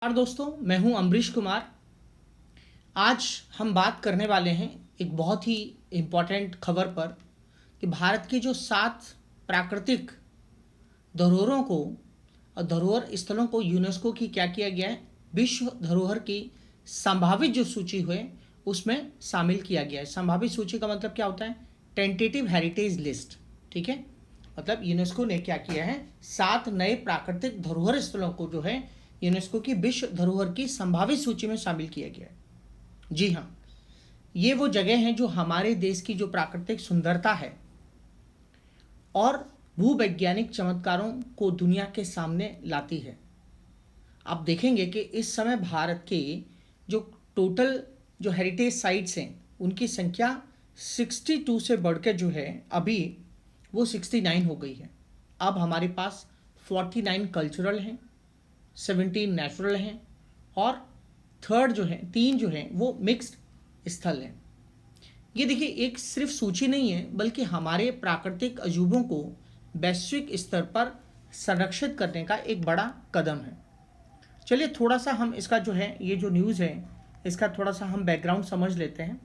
नमस्कार दोस्तों, मैं हूं अमरीश कुमार। आज हम बात करने वाले हैं एक बहुत ही इम्पोर्टेंट खबर पर कि भारत के जो 7 प्राकृतिक धरोहरों को और धरोहर स्थलों को यूनेस्को की क्या किया गया है, विश्व धरोहर की संभावित जो सूची है उसमें शामिल किया गया है। संभावित सूची का मतलब क्या होता है? Tentative heritage list. ठीक है, मतलब यूनेस्को ने क्या किया है, 7 नए प्राकृतिक धरोहर स्थलों को जो है यूनेस्को की विश्व धरोहर की संभावित सूची में शामिल किया गया है। जी हाँ, ये वो जगह हैं जो हमारे देश की जो प्राकृतिक सुंदरता है और भूवैज्ञानिक चमत्कारों को दुनिया के सामने लाती है। आप देखेंगे कि इस समय भारत के जो टोटल जो हेरिटेज साइट्स हैं उनकी संख्या 62 से बढ़कर जो है अभी वो 69 हो गई है। अब हमारे पास 49 कल्चरल हैं, 17 नेचुरल हैं और थर्ड जो है 3 जो है वो मिक्स्ड स्थल हैं। ये देखिए, एक सिर्फ सूची नहीं है बल्कि हमारे प्राकृतिक अजूबों को वैश्विक स्तर पर संरक्षित करने का एक बड़ा कदम है। चलिए थोड़ा सा हम इसका जो है ये जो न्यूज़ है इसका थोड़ा सा हम बैकग्राउंड समझ लेते हैं।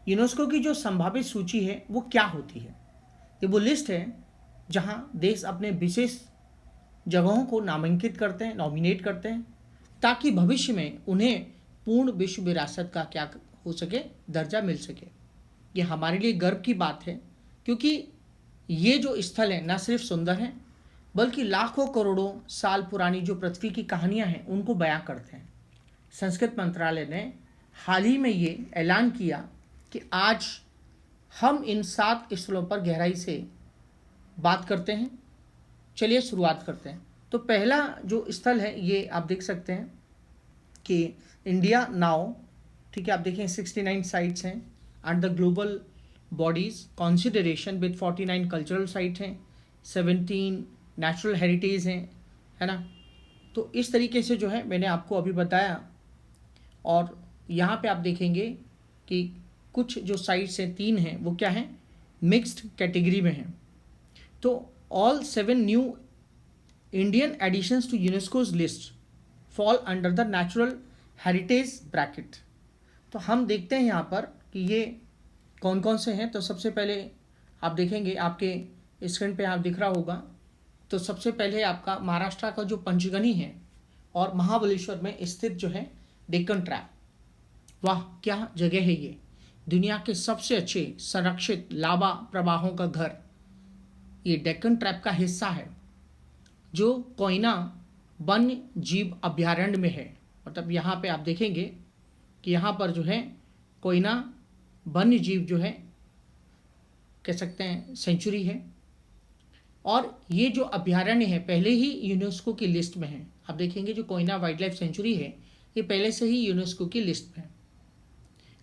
यूनेस्को की जो संभावित सूची है वो क्या होती है? ये वो लिस्ट है जहां देश अपने विशेष जगहों को नामांकित करते हैं, नॉमिनेट करते हैं, ताकि भविष्य में उन्हें पूर्ण विश्व विरासत का क्या हो सके, दर्जा मिल सके। ये हमारे लिए गर्व की बात है क्योंकि ये जो स्थल हैं न सिर्फ सुंदर हैं बल्कि लाखों करोड़ों साल पुरानी जो पृथ्वी की कहानियां हैं उनको बयां करते हैं। संस्कृत मंत्रालय ने हाल ही में ये ऐलान किया कि आज हम इन 7 स्थलों पर गहराई से बात करते हैं। चलिए शुरुआत करते हैं। तो पहला जो स्थल है ये आप देख सकते हैं कि इंडिया नाउ, ठीक है, आप देखें 69 साइट्स हैं and the global bodies consideration with 49 cultural site हैं, 17 नेचुरल हेरिटेज हैं, है ना। तो इस तरीके से जो है मैंने आपको अभी बताया। और यहाँ पे आप देखेंगे कि कुछ जो साइट्स हैं 3 हैं वो क्या हैं, मिक्स्ड कैटेगरी में हैं। तो all 7 new Indian additions to UNESCO's list fall under the natural heritage bracket। तो हम देखते हैं यहाँ पर कि ये कौन कौन से हैं। तो सबसे पहले आप देखेंगे, आपके स्क्रीन पे आप दिख रहा होगा, तो सबसे पहले आपका महाराष्ट्र का जो पंचगनी है और महाबलेश्वर में स्थित जो है डेक्कन ट्रैप। वाह क्या जगह है ये! दुनिया के सबसे अच्छे संरक्षित लावा प्रवाहों का घर ये डेक्कन ट्रैप का हिस्सा है जो कोयना वन्य जीव अभयारण्य में है। मतलब यहाँ पे आप देखेंगे कि यहाँ पर जो है कोयना वन्य जीव जो है कह सकते हैं सेंचुरी है और ये जो अभयारण्य है पहले ही यूनेस्को की लिस्ट में है। आप देखेंगे जो कोयना वाइल्ड लाइफ सेंचुरी है ये पहले से ही यूनेस्को की लिस्ट में है।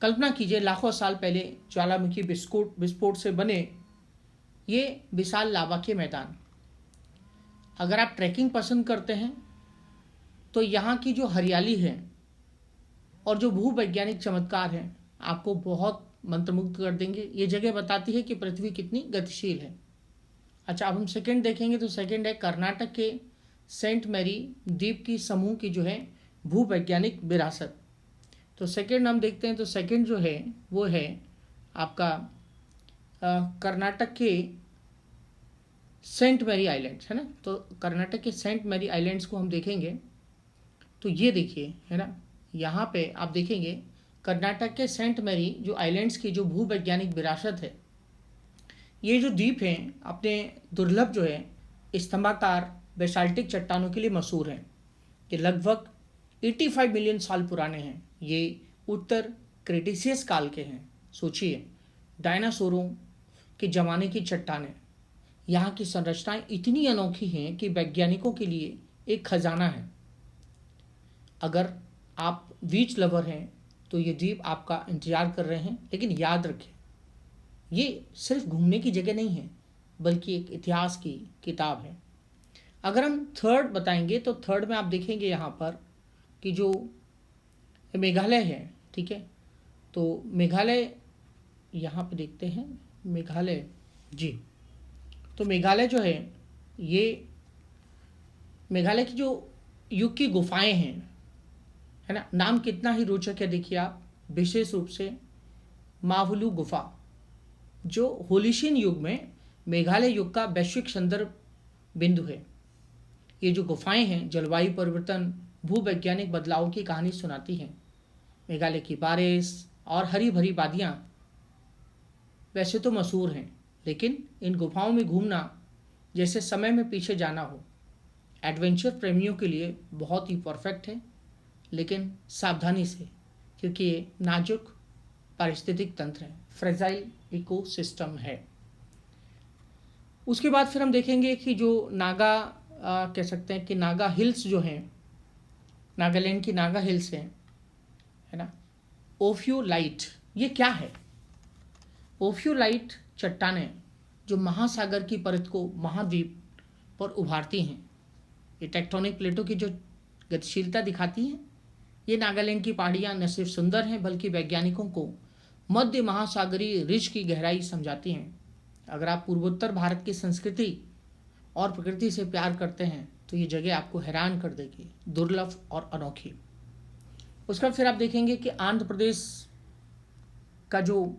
कल्पना कीजिए लाखों साल पहले ज्वालामुखी विस्फोट से बने ये विशाल लावा के मैदान। अगर आप ट्रैकिंग पसंद करते हैं तो यहाँ की जो हरियाली है और जो भूवैज्ञानिक चमत्कार हैं आपको बहुत मंत्रमुग्ध कर देंगे। ये जगह बताती है कि पृथ्वी कितनी गतिशील है। अच्छा, अब हम सेकंड देखेंगे तो सेकंड है कर्नाटक के सेंट मैरी द्वीप की समूह की जो है भूवैज्ञानिक विरासत। तो सेकंड हम देखते हैं तो सेकंड जो है वो है आपका कर्नाटक के सेंट मैरी आइलैंड्स, है ना। तो कर्नाटक के सेंट मैरी आइलैंड्स को हम देखेंगे तो ये देखिए, है ना, यहाँ पे आप देखेंगे कर्नाटक के सेंट मैरी जो आइलैंड्स की जो भूवैज्ञानिक विरासत है। ये जो द्वीप हैं अपने दुर्लभ जो है स्तंभाकार बेसाल्टिक चट्टानों के लिए मशहूर हैं। ये लगभग 85 मिलियन साल पुराने हैं। ये उत्तर क्रेटेशियस काल के हैं। सोचिए, डायनासोरों के ज़माने की चट्टानें। यहाँ की संरचनाएं इतनी अनोखी हैं कि वैज्ञानिकों के लिए एक खजाना है। अगर आप बीच लवर हैं तो ये द्वीप आपका इंतजार कर रहे हैं। लेकिन याद रखें, ये सिर्फ घूमने की जगह नहीं है बल्कि एक इतिहास की किताब है। अगर हम थर्ड बताएंगे तो थर्ड में आप देखेंगे यहाँ पर कि जो मेघालय है, ठीक है, तो मेघालय यहाँ पे देखते हैं मेघालय जी। तो मेघालय जो है ये मेघालय की जो युग की गुफाएं हैं है ना। नाम कितना ही रोचक है, देखिए आप, विशेष रूप से मावुलू गुफा, जो होलिशीन युग में मेघालय युग का वैश्विक संदर्भ बिंदु है। ये जो गुफाएं हैं जलवायु परिवर्तन, भूवैज्ञानिक बदलावों की कहानी सुनाती हैं। मेघालय की बारिश और हरी भरी वादियाँ वैसे तो मशहूर हैं, लेकिन इन गुफाओं में घूमना जैसे समय में पीछे जाना हो। एडवेंचर प्रेमियों के लिए बहुत ही परफेक्ट है, लेकिन सावधानी से, क्योंकि ये नाजुक पारिस्थितिक तंत्र है, फ्रेजाइल इकोसिस्टम है। उसके बाद फिर हम देखेंगे कि जो नागा कह सकते हैं कि नागा हिल्स जो हैं, नागालैंड की नागा हिल्स हैं, है ना। ओफियोलाइट ये क्या है? ओफियोलाइट चट्टानें जो महासागर की परत को महाद्वीप पर उभारती हैं, ये टेक्टोनिक प्लेटों की जो गतिशीलता दिखाती हैं। ये नागालैंड की पहाड़ियाँ न सिर्फ सुंदर हैं, बल्कि वैज्ञानिकों को मध्य महासागरीय रिज की गहराई समझाती हैं। अगर आप पूर्वोत्तर भारत की संस्कृति और प्रकृति से प्यार करते हैं तो ये जगह आपको हैरान कर देगी, दुर्लभ और अनोखी। उसका फिर आप देखेंगे कि आंध्र प्रदेश का जो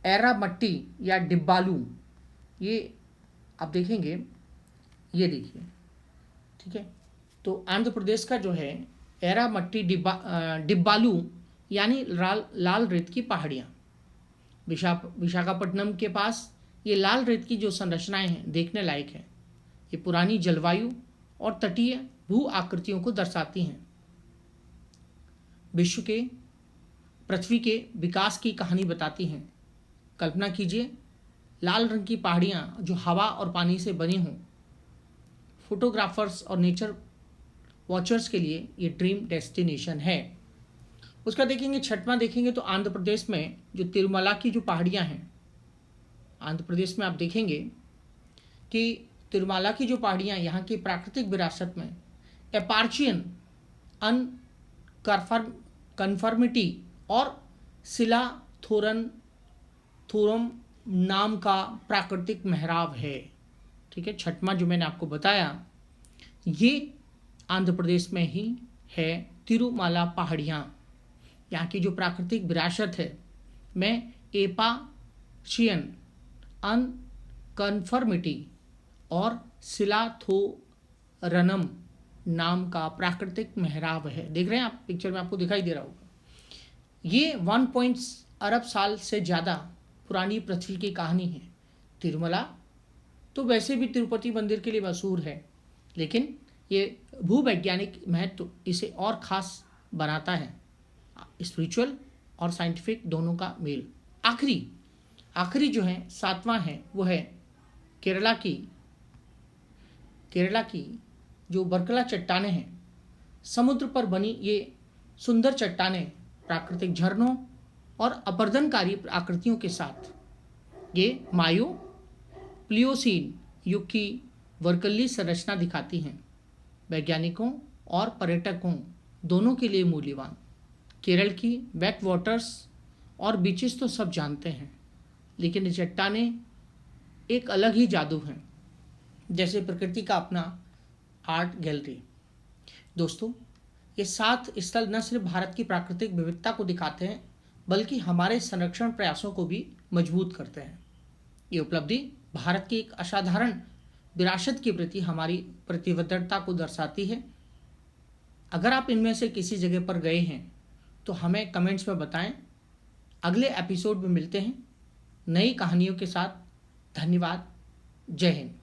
एरामट्टी या डिब्बालू, ये आप देखेंगे, ये देखिए, ठीक है। तो आंध्र प्रदेश का जो है एरामट्टी डिब्बालू यानी लाल रेत की पहाड़ियाँ, विशाखापट्टनम के पास ये लाल रेत की जो संरचनाएं हैं देखने लायक है। ये पुरानी जलवायु और तटीय भू आकृतियों को दर्शाती हैं। विश्व के पृथ्वी के विकास की कहानी बताती हैं। कल्पना कीजिए लाल रंग की पहाड़ियाँ जो हवा और पानी से बनी हों। फोटोग्राफर्स और नेचर वॉचर्स के लिए ये ड्रीम डेस्टिनेशन है। उसका देखेंगे, छठवां देखेंगे तो आंध्र प्रदेश में जो तिरुमला की जो पहाड़ियाँ हैं, आंध्र प्रदेश में आप देखेंगे कि तिरुमला की जो पहाड़ियाँ यहाँ की प्राकृतिक विरासत में एपार्चियन कन्फर्मिटी और सिला थोरम नाम का प्राकृतिक मेहराब है। ठीक है, छठवां जो मैंने आपको बताया ये आंध्र प्रदेश में ही है। तिरुमाला पहाड़ियाँ यहाँ की जो प्राकृतिक विरासत है में एपार्चियन कन्फर्मिटी और सिलाथोरनम नाम का प्राकृतिक मेहराब है। देख रहे हैं आप, पिक्चर में आपको दिखाई दे रहा होगा। ये 1 अरब साल से ज़्यादा पुरानी पृथ्वी की कहानी है। तिरुमला तो वैसे भी तिरुपति मंदिर के लिए मशहूर है, लेकिन ये भूवैज्ञानिक महत्व इसे और ख़ास बनाता है, स्पिरिचुअल और साइंटिफिक दोनों का मेल। आखिरी जो है, सातवां है, वो है केरला की जो बरकला चट्टानें हैं, समुद्र पर बनी ये सुंदर चट्टानें प्राकृतिक झरनों और अपरदनकारी आकृतियों के साथ ये मायो प्लियोसीन युग की वर्कली संरचना दिखाती हैं। वैज्ञानिकों और पर्यटकों दोनों के लिए मूल्यवान। केरल की बैक वाटर्स और बीचेस तो सब जानते हैं, लेकिन ये चट्टानें एक अलग ही जादू हैं, जैसे प्रकृति का अपना आर्ट गैलरी। दोस्तों, ये 7 स्थल न सिर्फ भारत की प्राकृतिक विविधता को दिखाते हैं, बल्कि हमारे संरक्षण प्रयासों को भी मजबूत करते हैं। ये उपलब्धि भारत की एक असाधारण विरासत के प्रति हमारी प्रतिबद्धता को दर्शाती है। अगर आप इनमें से किसी जगह पर गए हैं तो हमें कमेंट्स में बताएं। अगले एपिसोड में मिलते हैं नई कहानियों के साथ। धन्यवाद। जय हिंद।